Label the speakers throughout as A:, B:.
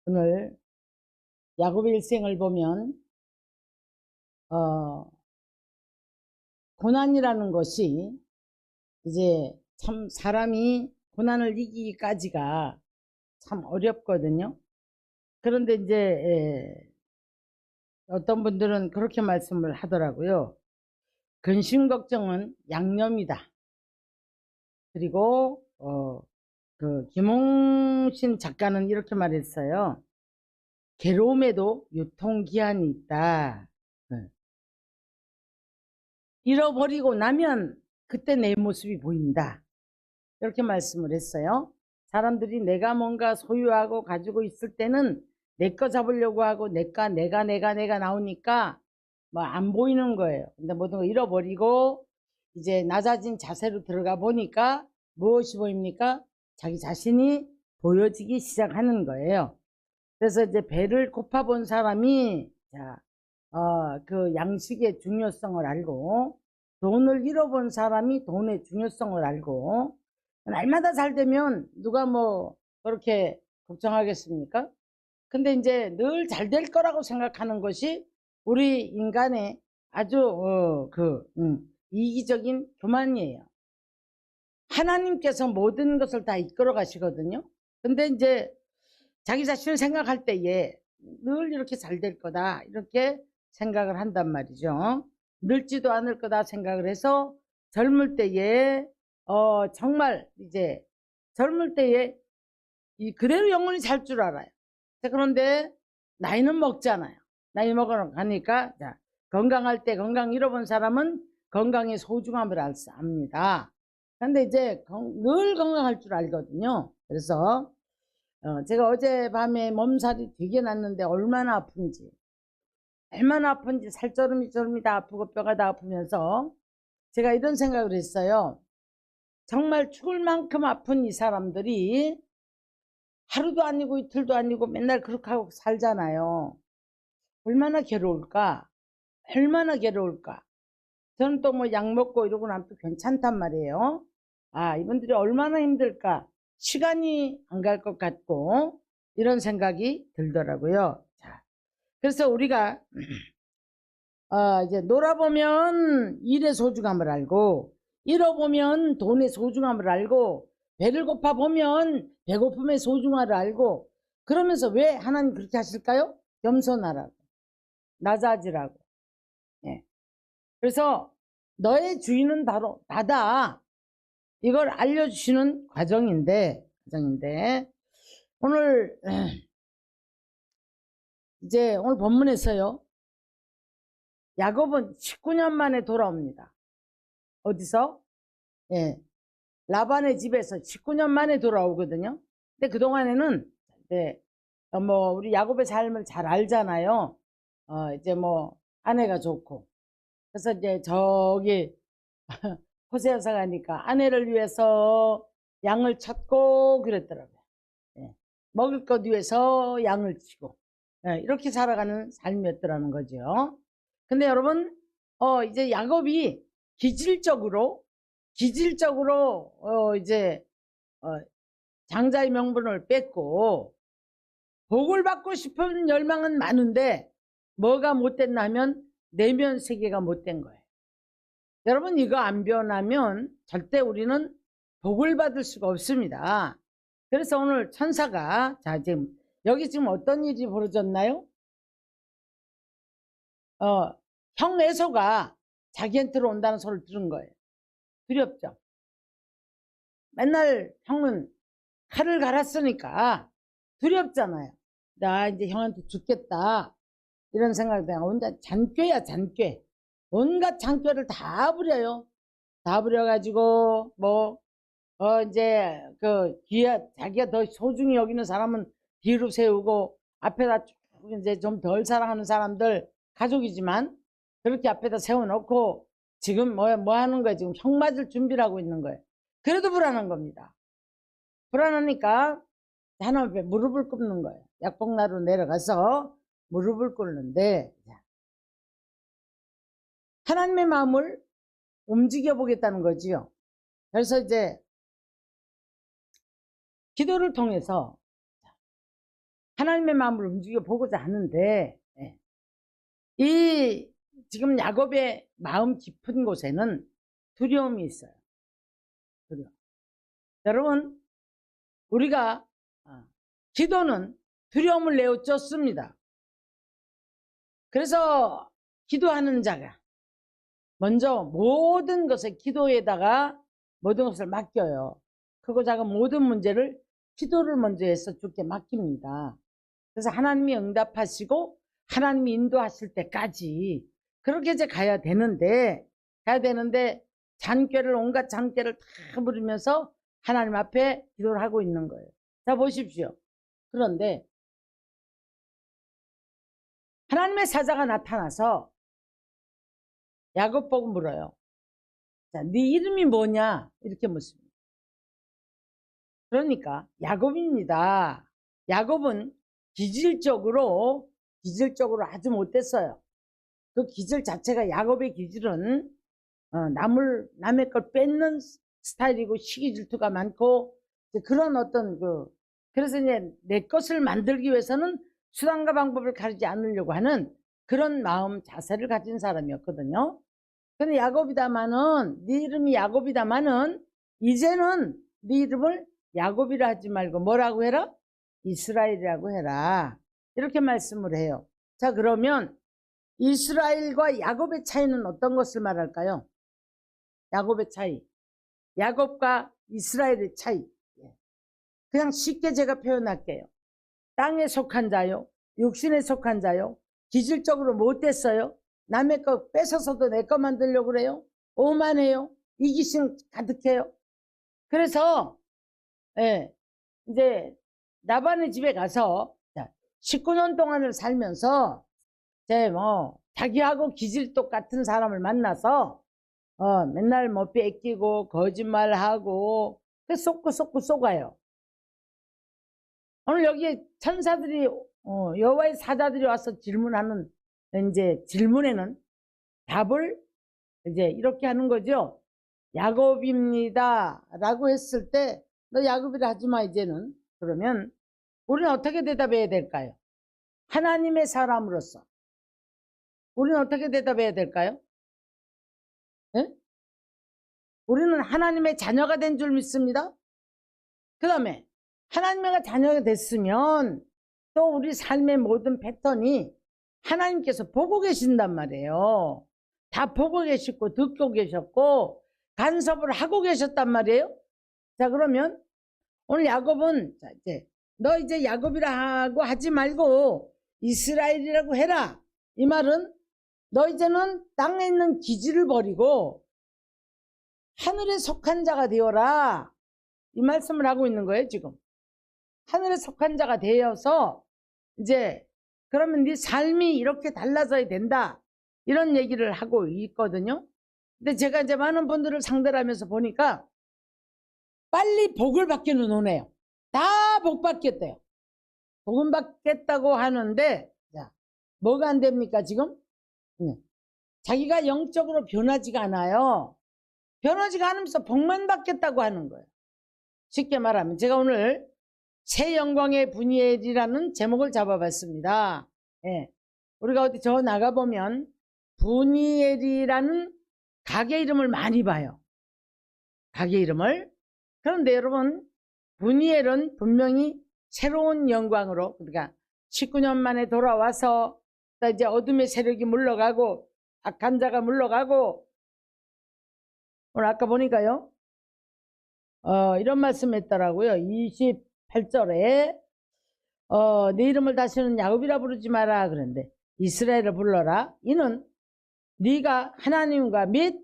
A: 오늘 야곱의 일생을 보면 고난이라는 것이 이제 참 사람이 고난을 이기기까지가 참 어렵거든요. 그런데 이제 어떤 분들은 그렇게 말씀을 하더라고요. 근심 걱정은 양념이다. 그리고 그 김홍신 작가는 이렇게 말했어요. 괴로움에도 유통기한이 있다. 잃어버리고 나면 그때 내 모습이 보인다. 이렇게 말씀을 했어요. 사람들이 내가 뭔가 소유하고 가지고 있을 때는 내 거 잡으려고 하고 내가 나오니까 뭐 안 보이는 거예요. 근데 모든 걸 잃어버리고 이제 낮아진 자세로 들어가 보니까 무엇이 보입니까? 자기 자신이 보여지기 시작하는 거예요. 그래서 이제 배를 고파 본 사람이 그 양식의 중요성을 알고, 돈을 잃어본 사람이 돈의 중요성을 알고, 날마다 잘 되면 누가 뭐 그렇게 걱정하겠습니까? 근데 이제 늘 잘 될 거라고 생각하는 것이 우리 인간의 아주 이기적인 교만이에요. 하나님께서 모든 것을 다 이끌어 가시거든요. 근데 이제 자기 자신을 생각할 때에 늘 이렇게 잘 될 거다 이렇게 생각을 한단 말이죠. 늙지도 않을 거다 생각을 해서 젊을 때에 정말 이제 젊을 때에 그대로 영원히 살 줄 알아요. 그런데 나이는 먹잖아요. 나이 먹어가니까 건강할 때 건강 잃어본 사람은 건강의 소중함을 압니다. 그런데 이제 늘 건강할 줄 알거든요. 그래서 제가 어젯밤에 몸살이 되게 났는데 얼마나 아픈지 살저름이 다 아프고 뼈가 다 아프면서 제가 이런 생각을 했어요. 정말 죽을 만큼 아픈 이 사람들이 하루도 아니고 이틀도 아니고 맨날 그렇게 하고 살잖아요. 얼마나 괴로울까? 얼마나 괴로울까? 저는 또 뭐 약 먹고 이러고 나면 또 괜찮단 말이에요. 이분들이 얼마나 힘들까? 시간이 안 갈 것 같고 이런 생각이 들더라고요. 자, 그래서 우리가 이제 놀아보면 일의 소중함을 알고, 잃어보면 돈의 소중함을 알고, 배를 고파보면 배고픔의 소중함을 알고, 그러면서 왜 하나님 그렇게 하실까요? 겸손하라고, 낮아지라고. 예. 그래서 너의 주인은 바로 나다. 이걸 알려주시는 과정인데 오늘 이제 오늘 본문에서요, 야곱은 19년 만에 돌아옵니다. 어디서? 예, 라반의 집에서 19년 만에 돌아오거든요. 근데 그동안에는 뭐 우리 야곱의 삶을 잘 알잖아요. 이제 뭐 아내가 좋고, 그래서 이제 저기 호세아서 가니까 아내를 위해서 양을 찾고 그랬더라고요. 예, 먹을 것 위해서 양을 치고, 이렇게 살아가는 삶이었더라는 거죠. 근데 여러분, 이제 야곱이 기질적으로 이제 장자의 명분을 뺏고 복을 받고 싶은 열망은 많은데 뭐가 못됐나 하면 내면 세계가 못된 거예요. 여러분, 이거 안 변하면 절대 우리는 복을 받을 수가 없습니다. 그래서 오늘 천사가 지금 여기 지금 어떤 일이 벌어졌나요? 형 에서가 자기한테로 온다는 소리를 들은 거예요. 두렵죠? 맨날 형은 칼을 갈았으니까 두렵잖아요. 나 이제 형한테 죽겠다 이런 생각이 들어요. 혼자 잔꾀야, 잔꾀. 온갖 잔꾀를 다 부려요. 다 부려가지고 뭐 이제 자기가 더 소중히 여기는 사람은 뒤로 세우고, 앞에다 쭉 이제 좀 덜 사랑하는 사람들, 가족이지만 그렇게 앞에다 세워놓고 지금 뭐 하는 거예요? 지금 형 맞을 준비를 하고 있는 거예요. 그래도 불안한 겁니다. 불안하니까 하나님 앞에 무릎을 꿇는 거예요. 약봉나루 내려가서 무릎을 꿇는데 하나님의 마음을 움직여 보겠다는 거지요. 그래서 이제 기도를 통해서 하나님의 마음을 움직여 보고자 하는데 이 지금 야곱의 마음 깊은 곳에는 두려움이 있어요. 두려움. 여러분, 우리가 기도는 두려움을 내어 쫓습니다. 그래서 기도하는 자가 먼저 모든 것을 기도에다가 모든 것을 맡겨요. 크고 작은 모든 문제를 기도를 먼저 해서 주께 맡깁니다. 그래서 하나님이 응답하시고 하나님이 인도하실 때까지 그렇게 이제 가야 되는데 잔꾀를 온갖 잔꾀를 다 부리면서 하나님 앞에 기도를 하고 있는 거예요. 자, 보십시오. 그런데 하나님의 사자가 나타나서 야곱 보고 물어요. 자, 네 이름이 뭐냐? 이렇게 묻습니다. 그러니까 야곱입니다. 야곱은 기질적으로 아주 못됐어요. 그 기질 자체가 야곱의 기질은 남의 걸 뺏는 스타일이고 시기 질투가 많고 그런 어떤 그래서 이제 내 것을 만들기 위해서는 수단과 방법을 가리지 않으려고 하는 그런 마음 자세를 가진 사람이었거든요. 근데 야곱이다마는 네 이름이 야곱이다마는 이제는 네 이름을 야곱이라 하지 말고 뭐라고 해라? 이스라엘이라고 해라. 이렇게 말씀을 해요. 자, 그러면 이스라엘과 야곱의 차이는 어떤 것을 말할까요? 야곱의 차이. 야곱과 이스라엘의 차이. 그냥 쉽게 제가 표현할게요. 땅에 속한 자요. 육신에 속한 자요. 기질적으로 못됐어요. 남의 거 뺏어서도 내 거 만들려고 그래요. 오만해요. 이기심 가득해요. 그래서 이제 라반의 집에 가서 19년 동안을 살면서 자기하고 기질 똑같은 사람을 만나서 맨날 뺏기고 거짓말하고 쏟고 속아요. 오늘 여기 천사들이 여호와의 사자들이 와서 질문하는 이제 질문에는 답을 이제 이렇게 하는 거죠. 야곱입니다 라고 했을 때 너 야곱이라 하지마 이제는. 그러면 우리는 어떻게 대답해야 될까요? 하나님의 사람으로서 우리는 어떻게 대답해야 될까요? 예? 우리는 하나님의 자녀가 된 줄 믿습니다. 그 다음에 하나님의 자녀가 됐으면 또 우리 삶의 모든 패턴이 하나님께서 보고 계신단 말이에요. 다 보고 계시고 듣고 계셨고 간섭을 하고 계셨단 말이에요. 자, 그러면 오늘 야곱은 너 이제 야곱이라고 하지 말고 이스라엘이라고 해라. 이 말은 너 이제는 땅에 있는 기질을 버리고 하늘에 속한 자가 되어라. 이 말씀을 하고 있는 거예요, 지금. 하늘에 속한 자가 되어서 이제 그러면 네 삶이 이렇게 달라져야 된다. 이런 얘기를 하고 있거든요. 근데 제가 이제 많은 분들을 상대를 하면서 보니까 빨리 복을 받기는 오네요. 다 복 받겠대요. 복은 받겠다고 하는데 자, 뭐가 안 됩니까 지금? 자기가 영적으로 변하지가 않아요. 변하지가 않으면서 복만 받겠다고 하는 거예요. 쉽게 말하면 제가 오늘 새 영광의 분이엘이라는 제목을 잡아봤습니다. 예. 우리가 어디 저 나가보면 분이엘이라는 가게 이름을 많이 봐요. 가게 이름을. 그런데 여러분 분이엘은 분명히 새로운 영광으로 그러니까 19년 만에 돌아와서 이제 어둠의 세력이 물러가고 악한 자가 물러가고 오늘 아까 보니까요 이런 말씀 했더라고요. 28절에 내 이름을 다시는 야곱이라 부르지 마라 그런데 이스라엘을 불러라. 이는 네가 하나님과 및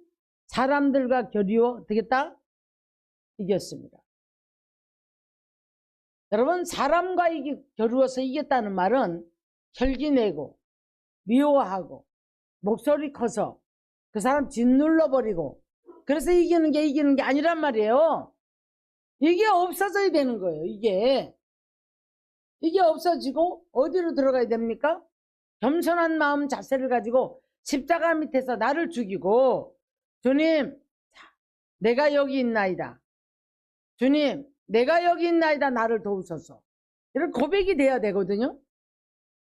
A: 사람들과 교류어 어떻게 했다? 이겼습니다. 여러분 사람과 겨루어서 이겼다는 말은 혈기내고 미워하고 목소리 커서 그 사람 짓눌러버리고. 그래서 이기는 게 아니란 말이에요. 이게 없어져야 되는 거예요. 이게 없어지고 어디로 들어가야 됩니까? 겸손한 마음 자세를 가지고 십자가 밑에서 나를 죽이고, 주님, 내가 여기 있나이다. 주님, 내가 여기 있나이다. 나를 도우소서. 이런 고백이 돼야 되거든요.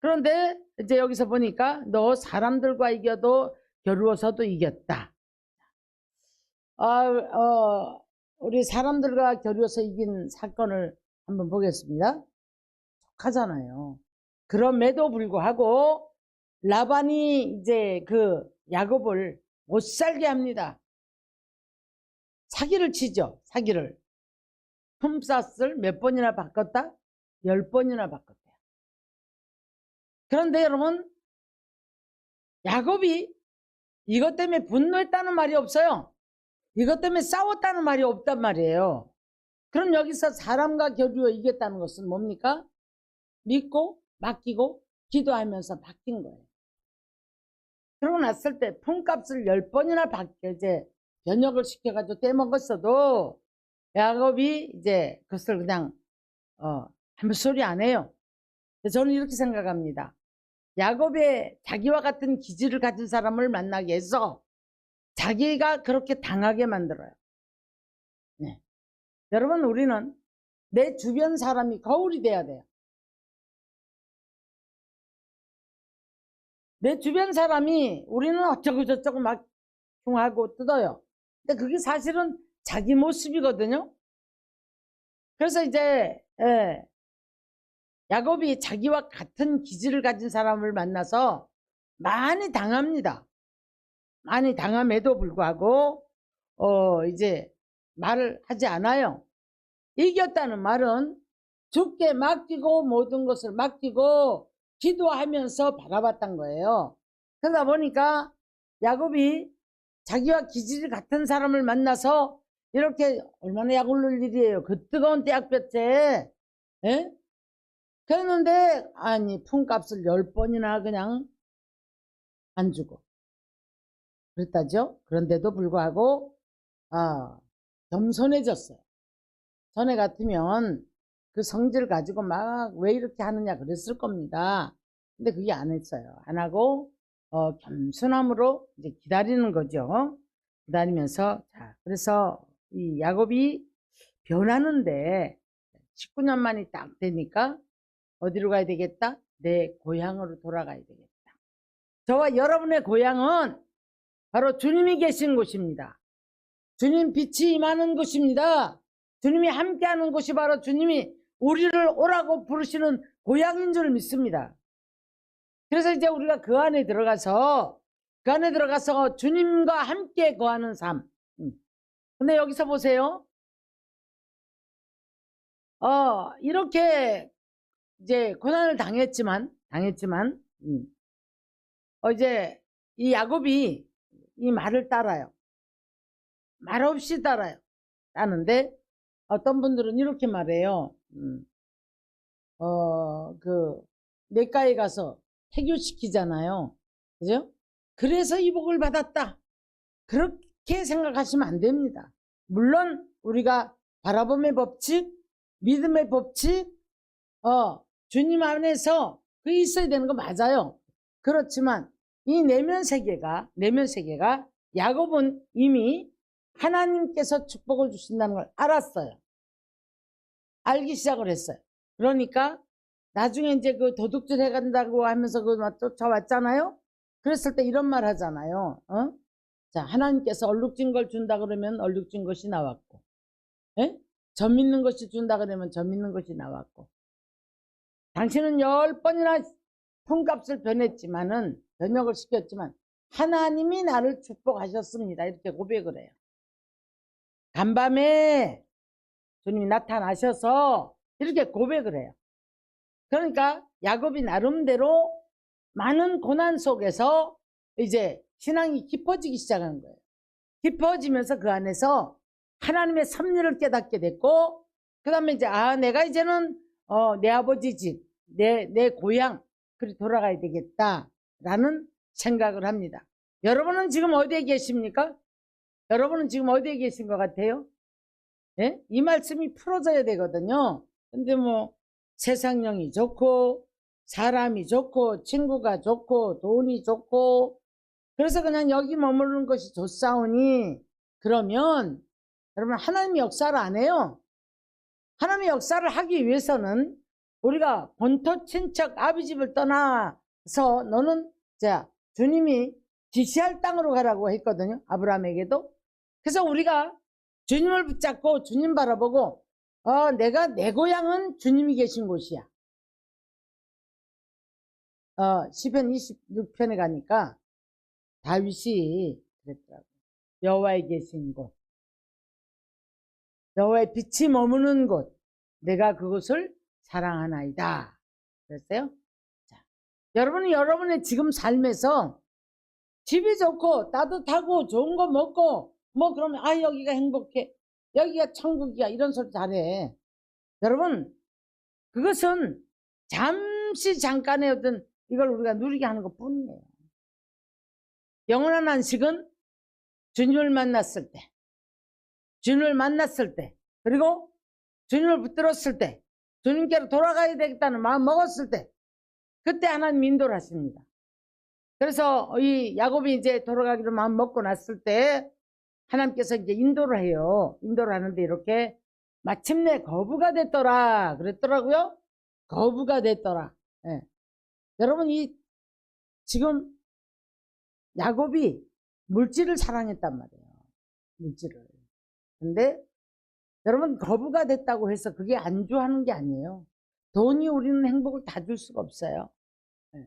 A: 그런데 이제 여기서 보니까 너 사람들과 겨루어서도 이겼다. 우리 사람들과 겨루어서 이긴 사건을 한번 보겠습니다. 하잖아요. 그럼에도 불구하고 라반이 이제 그 야곱을 못 살게 합니다. 사기를 치죠. 사기를. 품삯을 몇 번이나 바꿨다? 10번이나 바꿨대요. 그런데 여러분, 야곱이 이것 때문에 분노했다는 말이 없어요. 이것 때문에 싸웠다는 말이 없단 말이에요. 그럼 여기서 사람과 겨루어 이겼다는 것은 뭡니까? 믿고 맡기고 기도하면서 바뀐 거예요. 그러고 났을 때 품값을 10번이나 이제 변역을 시켜가지고 떼먹었어도 야곱이 이제 그것을 그냥 아무 소리 안 해요. 저는 이렇게 생각합니다. 야곱의 자기와 같은 기질을 가진 사람을 만나게 해서 자기가 그렇게 당하게 만들어요. 네. 여러분, 우리는 내 주변 사람이 거울이 돼야 돼요. 내 주변 사람이 우리는 어쩌고 저쩌고 막 흉하고 뜯어요. 근데 그게 사실은 자기 모습이거든요. 그래서 이제 야곱이 자기와 같은 기질을 가진 사람을 만나서 많이 당합니다. 많이 당함에도 불구하고 이제 말을 하지 않아요. 이겼다는 말은 죽게 맡기고 모든 것을 맡기고 기도하면서 바라봤던 거예요. 그러다 보니까 야곱이 자기와 기질이 같은 사람을 만나서 이렇게 얼마나 약 올릴 일이에요. 그 뜨거운 떼약볕에. 그랬는데 아니 품값을 10번이나 그냥 안 주고 그랬다죠. 그런데도 불구하고 겸손해졌어요. 전에 같으면 그 성질을 가지고 막 왜 이렇게 하느냐 그랬을 겁니다. 근데 그게 안 했어요. 안 하고 겸손함으로 이제 기다리는 거죠. 기다리면서 그래서 이 야곱이 변하는데 19년 만이 딱 되니까 어디로 가야 되겠다? 내 고향으로 돌아가야 되겠다. 저와 여러분의 고향은 바로 주님이 계신 곳입니다. 주님 빛이 임하는 곳입니다. 주님이 함께하는 곳이 바로 주님이 우리를 오라고 부르시는 고향인 줄 믿습니다. 그래서 이제 우리가 그 안에 들어가서 주님과 함께 거하는 삶. 근데 여기서 보세요. 이렇게 이제 고난을 당했지만 이제 이 야곱이 이 말을 따라요. 말없이 따라요. 따는데 어떤 분들은 이렇게 말해요. 그 내과에 가서 해교시키잖아요. 그죠? 그래서 이 복을 받았다. 그렇게 생각하시면 안 됩니다. 물론 우리가 바라봄의 법칙, 믿음의 법칙, 주님 안에서 그 있어야 되는 거 맞아요. 그렇지만 이 내면 세계가 야곱은 이미 하나님께서 축복을 주신다는 걸 알았어요. 알기 시작을 했어요. 그러니까 나중에 이제 그 도둑질 해간다고 하면서 그 쫓아왔잖아요. 그랬을 때 이런 말 하잖아요. 자, 하나님께서 얼룩진 걸 준다 그러면 얼룩진 것이 나왔고, 점 있는 것이 준다 그러면 점 있는 것이 나왔고, 당신은 10번이나 품값을 변역을 시켰지만 하나님이 나를 축복하셨습니다. 이렇게 고백을 해요. 간밤에 주님이 나타나셔서 이렇게 고백을 해요. 그러니까 야곱이 나름대로 많은 고난 속에서 이제 신앙이 깊어지기 시작한 거예요. 깊어지면서 그 안에서 하나님의 섭리를 깨닫게 됐고, 그 다음에 이제 내가 이제는 내 아버지 집, 내 고향 그리 돌아가야 되겠다라는 생각을 합니다. 여러분은 지금 어디에 계십니까? 여러분은 지금 어디에 계신 것 같아요? 예? 이 말씀이 풀어져야 되거든요. 근데 뭐 세상령이 좋고 사람이 좋고 친구가 좋고 돈이 좋고 그래서 그냥 여기 머무르는 것이 좋사오니 그러면 여러분 하나님의 역사를 안 해요. 하나님의 역사를 하기 위해서는 우리가 본토 친척 아비집을 떠나서 너는 자 주님이 지시할 땅으로 가라고 했거든요. 아브라함에게도. 그래서 우리가 주님을 붙잡고 주님 바라보고 내가 내 고향은 주님이 계신 곳이야. 시편 26편에 가니까 다윗이 그랬더라고. 여호와에 계신 곳, 여호와의 빛이 머무는 곳, 내가 그곳을 사랑하나이다. 그랬어요. 자, 여러분은 여러분의 지금 삶에서 집이 좋고 따뜻하고 좋은 거 먹고 뭐 그러면 여기가 행복해, 여기가 천국이야 이런 소리 잘해. 여러분 그것은 잠시 잠깐의 어떤 이걸 우리가 누리게 하는 것 뿐이에요. 영원한 안식은 주님을 만났을 때, 주님을 만났을 때, 그리고 주님을 붙들었을 때, 주님께로 돌아가야 되겠다는 마음 먹었을 때, 그때 하나님 인도를 하십니다. 그래서 이 야곱이 이제 돌아가기로 마음 먹고 났을 때 하나님께서 이제 인도를 해요. 인도를 하는데 이렇게 마침내 거부가 됐더라 그랬더라고요. 거부가 됐더라. 예. 여러분 이 지금 야곱이 물질을 사랑했단 말이에요. 물질을. 근데 여러분 거부가 됐다고 해서 그게 안주하는 게 아니에요. 돈이 우리는 행복을 다 줄 수가 없어요. 예.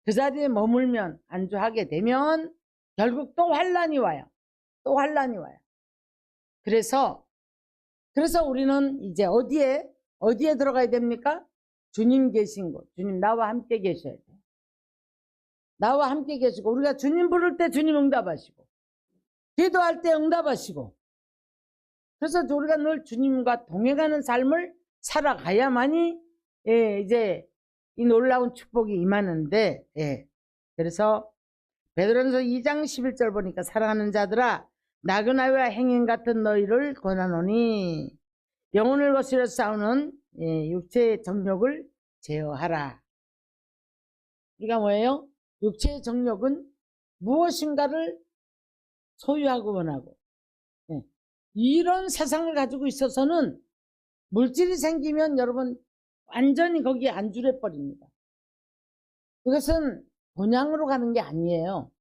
A: 그 자리에 머물면 안주하게 되면 결국 또 환란이 와요. 또 환란이 와요. 그래서 우리는 이제 어디에 들어가야 됩니까? 주님 계신 곳. 주님 나와 함께 계셔야 돼요. 나와 함께 계시고 우리가 주님 부를 때 주님 응답하시고 기도할 때 응답하시고 그래서 우리가 늘 주님과 동행하는 삶을 살아가야만이 이제 이 놀라운 축복이 임하는데 그래서 베드로전서 2장 11절 보니까 사랑하는 자들아 나그네와 행인 같은 너희를 권하노니 영혼을 거스려 싸우는 육체의 정욕을 제어하라. 우리가 뭐예요? 육체의 정욕은 무엇인가를 소유하고 원하고 이런 세상을 가지고 있어서는 물질이 생기면 여러분 완전히 거기에 안주해 버립니다. 그것은 본향으로 가는 게 아니에요.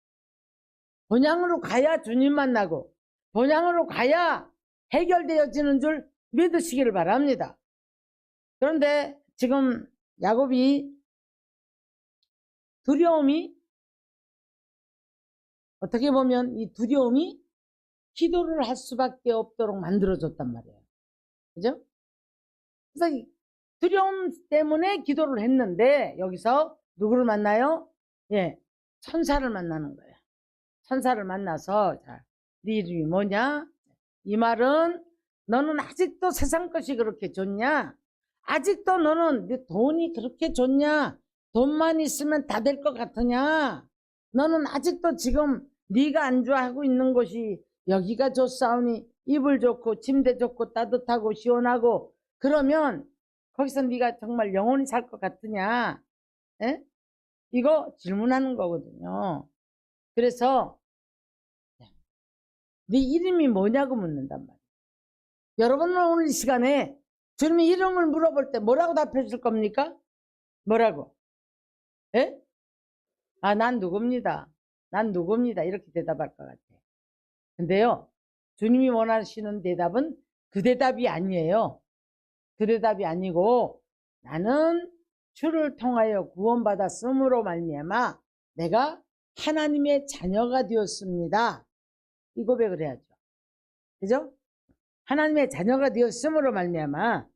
A: 본향으로 가야 주님 만나고 본향으로 가야 해결되어지는 줄 믿으시기를 바랍니다. 그런데 지금 야곱이 두려움이 어떻게 보면 이 두려움이 기도를 할 수밖에 없도록 만들어줬단 말이에요. 그죠? 그래서 이 두려움 때문에 기도를 했는데 여기서 누구를 만나요? 천사를 만나는 거예요. 천사를 만나서 자, 네 이름이 뭐냐? 이 말은 너는 아직도 세상 것이 그렇게 좋냐? 아직도 너는 네 돈이 그렇게 좋냐? 돈만 있으면 다 될 것 같으냐? 너는 아직도 지금 네가 안주하고 있는 곳이 여기가 좋사오니 이불 좋고 침대 좋고 따뜻하고 시원하고 그러면 거기서 네가 정말 영원히 살 것 같으냐? 에? 이거 질문하는 거거든요. 그래서 네 이름이 뭐냐고 묻는단 말이에요. 여러분은 오늘 이 시간에 주님이 이름을 물어볼 때 뭐라고 답해 줄 겁니까? 뭐라고? 에? 난 누굽니다. 난 누굽니다. 이렇게 대답할 것 같아요. 근데요, 주님이 원하시는 대답은 그 대답이 아니에요. 그 대답이 아니고 나는 주를 통하여 구원받았음으로 말미암아 내가 하나님의 자녀가 되었습니다. 이 고백을 해야죠. 그죠? 하나님의 자녀가 되었음으로 말미암아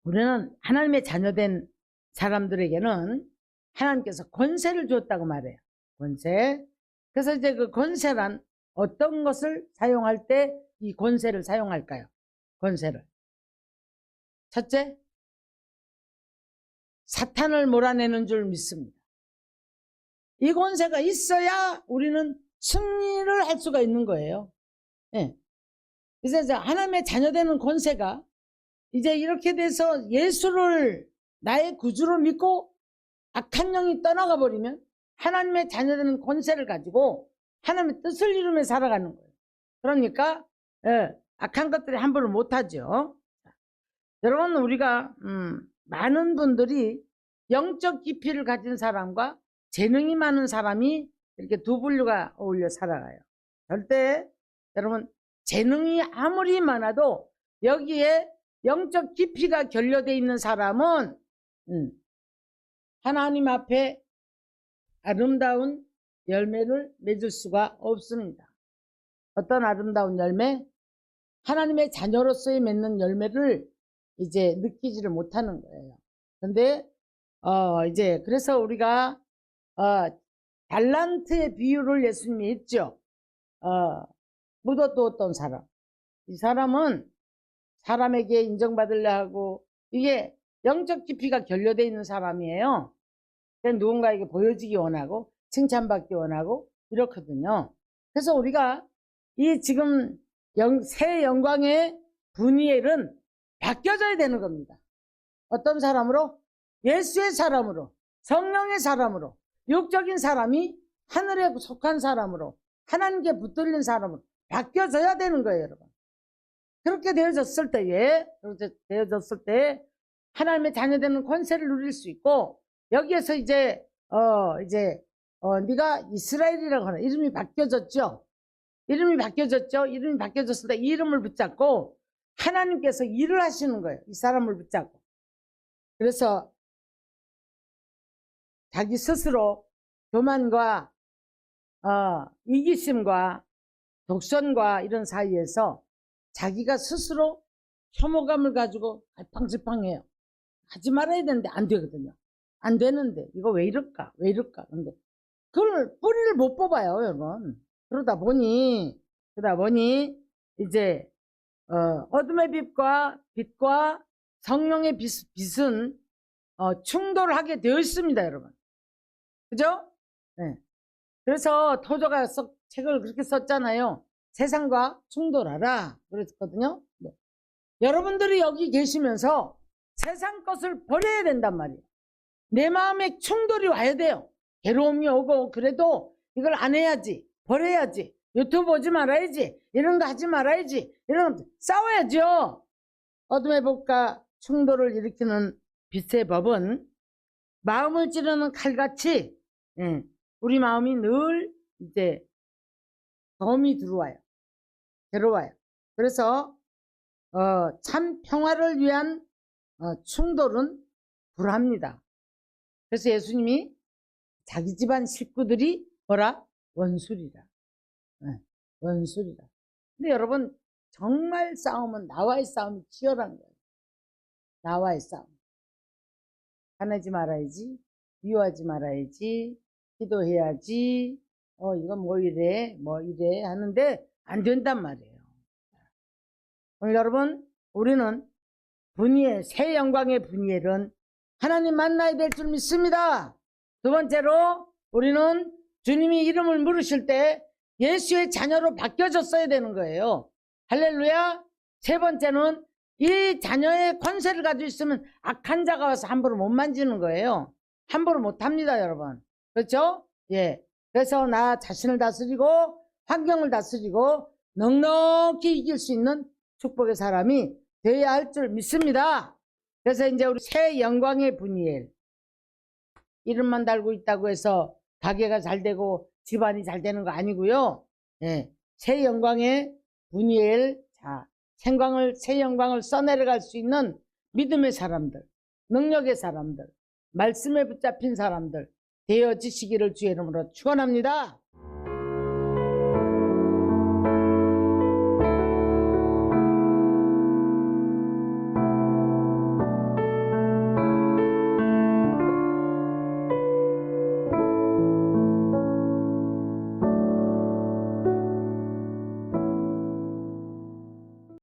A: 우리는 하나님의 자녀된 사람들에게는 하나님께서 권세를 주었다고 말해요. 권세. 그래서 이제 그 권세란 어떤 것을 사용할 때 이 권세를 사용할까요? 권세를. 첫째, 사탄을 몰아내는 줄 믿습니다. 이 권세가 있어야 우리는 승리를 할 수가 있는 거예요. 예. 그래서 이제 하나님의 자녀되는 권세가 이제 이렇게 돼서 예수를 나의 구주로 믿고 악한 영이 떠나가 버리면 하나님의 자녀되는 권세를 가지고 하나님의 뜻을 이루며 살아가는 거예요. 그러니까 악한 것들이 함부로 못하죠. 여러분, 우리가 많은 분들이 영적 깊이를 가진 사람과 재능이 많은 사람이 이렇게 두 분류가 어울려 살아가요. 절대 여러분, 재능이 아무리 많아도 여기에 영적 깊이가 결여되어 있는 사람은 하나님 앞에 아름다운 열매를 맺을 수가 없습니다. 어떤 아름다운 열매? 하나님의 자녀로서의 맺는 열매를 이제 느끼지를 못하는 거예요. 근데 이제 그래서 우리가 달란트의 비유를 예수님이 했죠. 묻어두었던 사람. 이 사람은 사람에게 인정받으려 하고 이게 영적 깊이가 결여되어 있는 사람이에요. 누군가에게 보여지기 원하고 칭찬받기 원하고 이렇거든요. 그래서 우리가 이 지금 새 영광의 분이엘은 바뀌어져야 되는 겁니다. 어떤 사람으로? 예수의 사람으로, 성령의 사람으로, 육적인 사람이 하늘에 속한 사람으로, 하나님께 붙들린 사람으로 바뀌어져야 되는 거예요, 여러분. 그렇게 되어졌을 때에, 하나님의 자녀되는 권세를 누릴 수 있고, 여기에서 이제 네가 이스라엘이라고 하는 이름이 바뀌어졌죠. 이름이 바뀌어졌을 때 이 이름을 붙잡고 하나님께서 일을 하시는 거예요. 이 사람을 붙잡고. 그래서 자기 스스로 교만과 이기심과 독선과 이런 사이에서 자기가 스스로 혐오감을 가지고 갈팡질팡해요. 하지 말아야 되는데 안 되거든요. 안 되는데 이거 왜 이럴까? 근데 그걸 뿌리를 못 뽑아요, 여러분. 그러다 보니 이제 어둠의 빛과 성령의 빛은 충돌하게 되어 있습니다, 여러분. 그죠? 네. 그래서 토저가 책을 그렇게 썼잖아요. 세상과 충돌하라 그랬거든요. 네. 여러분들이 여기 계시면서 세상 것을 버려야 된단 말이에요. 내 마음에 충돌이 와야 돼요. 괴로움이 오고 그래도 이걸 안 해야지, 버려야지, 유튜브 보지 말아야지, 이런 거 하지 말아야지, 이런 거 싸워야죠. 어둠의 법과 충돌을 일으키는 빛의 법은 마음을 찌르는 칼같이 우리 마음이 늘 이제 검이 들어와요. 괴로워요. 그래서 참 평화를 위한 충돌은 불합니다. 그래서 예수님이 자기 집안 식구들이 뭐라? 원수리라. 원수리라. 근데 여러분, 정말 싸움은 나와의 싸움이 치열한 거예요. 나와의 싸움. 화내지 말아야지, 미워하지 말아야지, 기도해야지, 이건 뭐 이래 하는데 안 된단 말이에요. 오늘 여러분, 우리는 새 영광의 분이엘은 하나님 만나야 될 줄 믿습니다. 두 번째로 우리는 주님이 이름을 물으실 때 예수의 자녀로 바뀌어졌어야 되는 거예요. 할렐루야. 세 번째는 이 자녀의 권세를 가지고 있으면 악한 자가 와서 함부로 못 만지는 거예요. 함부로 못 합니다, 여러분. 그렇죠? 예. 그래서 나 자신을 다스리고 환경을 다스리고 넉넉히 이길 수 있는 축복의 사람이 되어야 할 줄 믿습니다. 그래서 이제 우리 새 영광의 분이엘, 이름만 달고 있다고 해서 가게가 잘 되고 집안이 잘 되는 거 아니고요. 예. 새 영광의 분이엘, 새 영광을 써내려갈 수 있는 믿음의 사람들, 능력의 사람들, 말씀에 붙잡힌 사람들 되어지시기를 주의 이름으로 축원합니다.